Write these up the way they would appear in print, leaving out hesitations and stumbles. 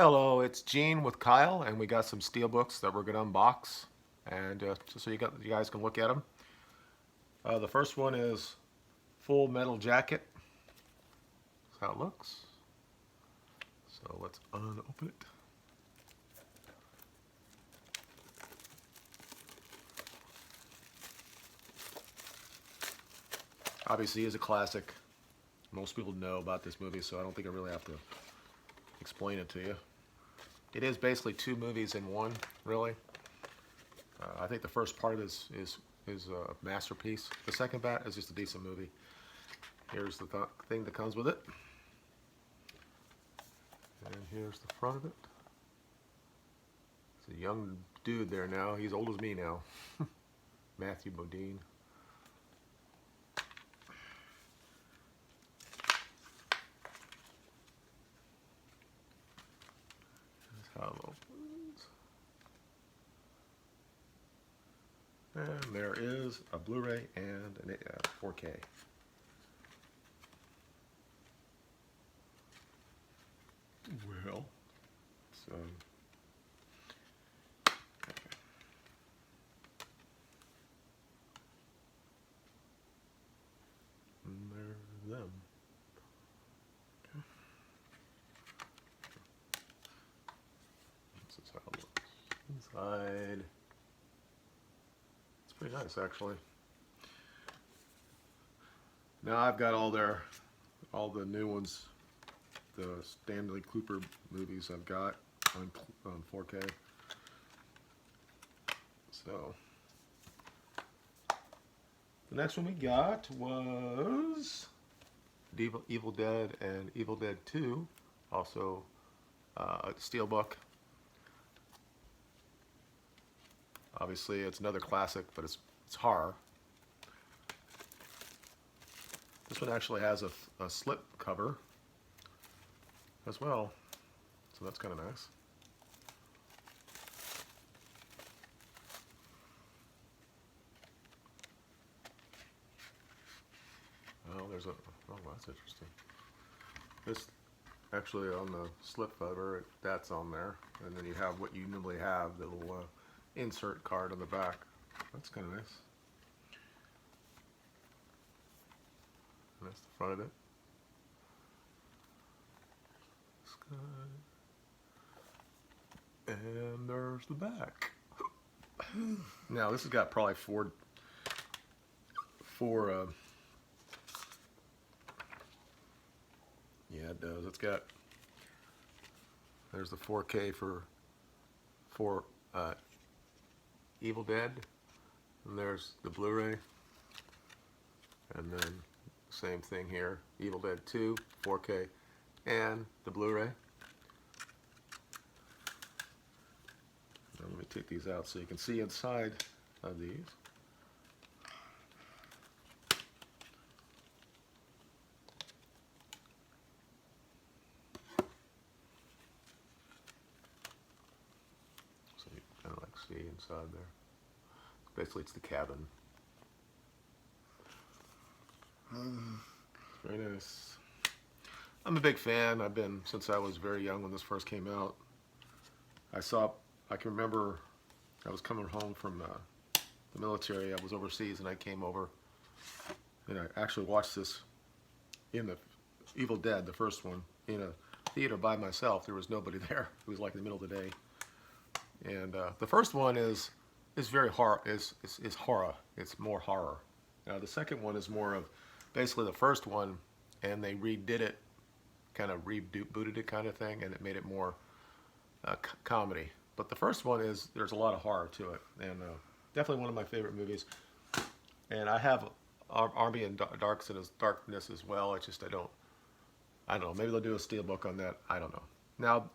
Hello, it's Gene with Kyle, and we got some steelbooks that we're gonna unbox, and just so you guys can look at them. The first one is Full Metal Jacket. That's how it looks. So let's unopen it. Obviously, it's a classic. Most people know about this movie, so I don't think I really have to explain it to you. It is basically two movies in one, really. I think the first part is a masterpiece. The second part is just a decent movie. Here's the thing that comes with it, and here's the front of it. It's a young dude there now. He's old as me now. Matthew Modine. That's how it opens. And there is a Blu-ray and a 4K. Well, so and there's them. Okay. This is how it looks inside. It's pretty nice, actually. Now I've got all the new ones, the Stanley Cooper movies I've got on 4K. So the next one we got was Evil Dead and Evil Dead 2, also a steelbook. Obviously, it's another classic, but it's horror. This one actually has a slip cover as well, so that's kind of nice. Oh, that's interesting. This actually on the slip cover, that's on there, and then you have what you normally have, the little insert card on the back. That's kind of nice. And that's the front of it. And there's the back. Now this has got probably four yeah, it does. It's got, there's the 4K for Evil Dead, and there's the Blu-ray, and then same thing here, Evil Dead 2, 4K, and the Blu-ray. Now let me take these out so you can see inside of these. So you kind of like see inside there. Basically, it's the cabin. Very nice. I'm a big fan. I've been since I was very young when this first came out. I can remember I was coming home from the military. I was overseas and I came over and I actually watched this in the Evil Dead, the first one, in a theater by myself. There was nobody there. It was like in the middle of the day. And the first one is very horror. Is horror. It's more horror. Now the second one is more of basically the first one, and they redid it, kind of rebooted it, kind of thing, and it made it more comedy. But the first one there's a lot of horror to it, and definitely one of my favorite movies. And I have Army and Darkness as well. It's just I don't know. Maybe they'll do a steelbook on that. I don't know. Now,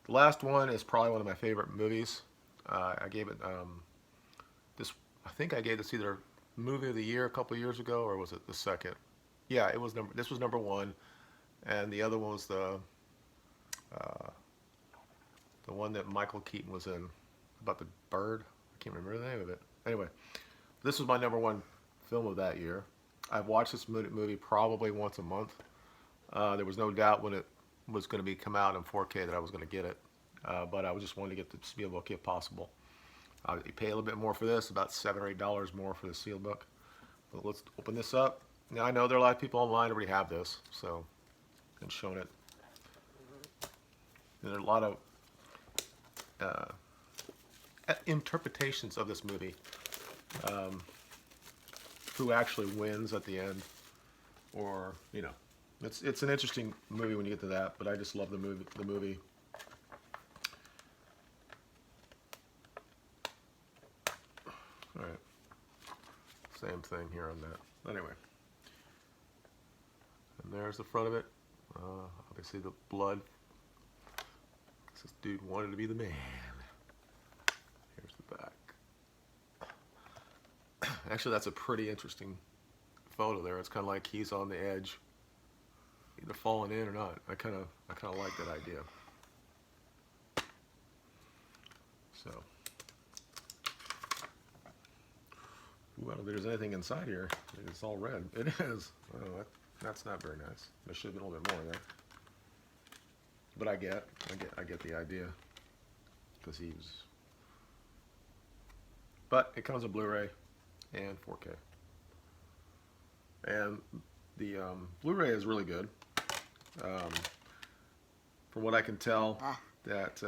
the last one is probably one of my favorite movies. I gave it this. I think I gave this either movie of the year a couple of years ago, or was it the second? Yeah, it was this was number one, and the other one was the one that Michael Keaton was in about the bird. I can't remember the name of it. Anyway, this was my number one film of that year. I've watched this movie probably once a month. There was no doubt when it was going to come out in 4K that I was going to get it. but I just wanted to get the steelbook if possible. You pay a little bit more for this, about $7 or $8 more for the steelbook. But let's open this up. Now I know there are a lot of people online who already have this, so I've shown it. And there are a lot of interpretations of this movie. Who actually wins at the end, or it's an interesting movie when you get to that. But I just love the movie. All right, same thing here on that. Anyway, and there's the front of it. Obviously the blood. This dude wanted to be the man. Here's the back. Actually, that's a pretty interesting photo there. It's kind of like he's on the edge, either falling in or not. I kind of like that idea. So, ooh, I don't think there's anything inside here. It's all red. It is. Oh, that's not very nice. There should have been a little bit more there. But I get the idea, because he was. But it comes with Blu-ray and 4K. And the Blu-ray is really good. From what I can tell, that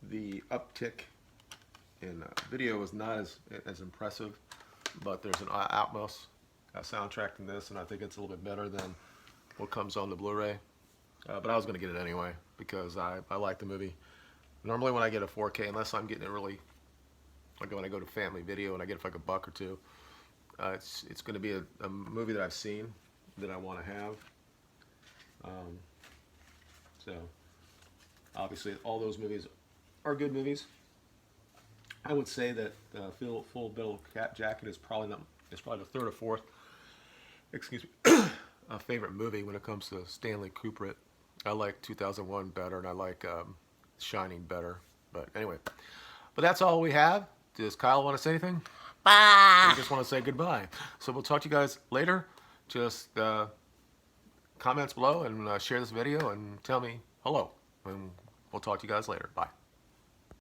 the uptick in video is not as impressive, but there's an Atmos soundtrack in this, and I think it's a little bit better than what comes on the Blu-ray. But I was going to get it anyway because I like the movie. Normally when I get a 4K, unless I'm getting it really, like when I go to Family Video and I get it for like $1 or $2, it's going to be a movie that I've seen that I want to have. So obviously all those movies are good movies. I would say that Full Metal Jacket is probably the third or fourth, excuse me, favorite movie when it comes to Stanley Kubrick. I like 2001 better, and I like Shining better. But anyway, but that's all we have. Does Kyle want to say anything? Bye. We just want to say goodbye. So we'll talk to you guys later. Just comments below and share this video and tell me hello. And we'll talk to you guys later. Bye.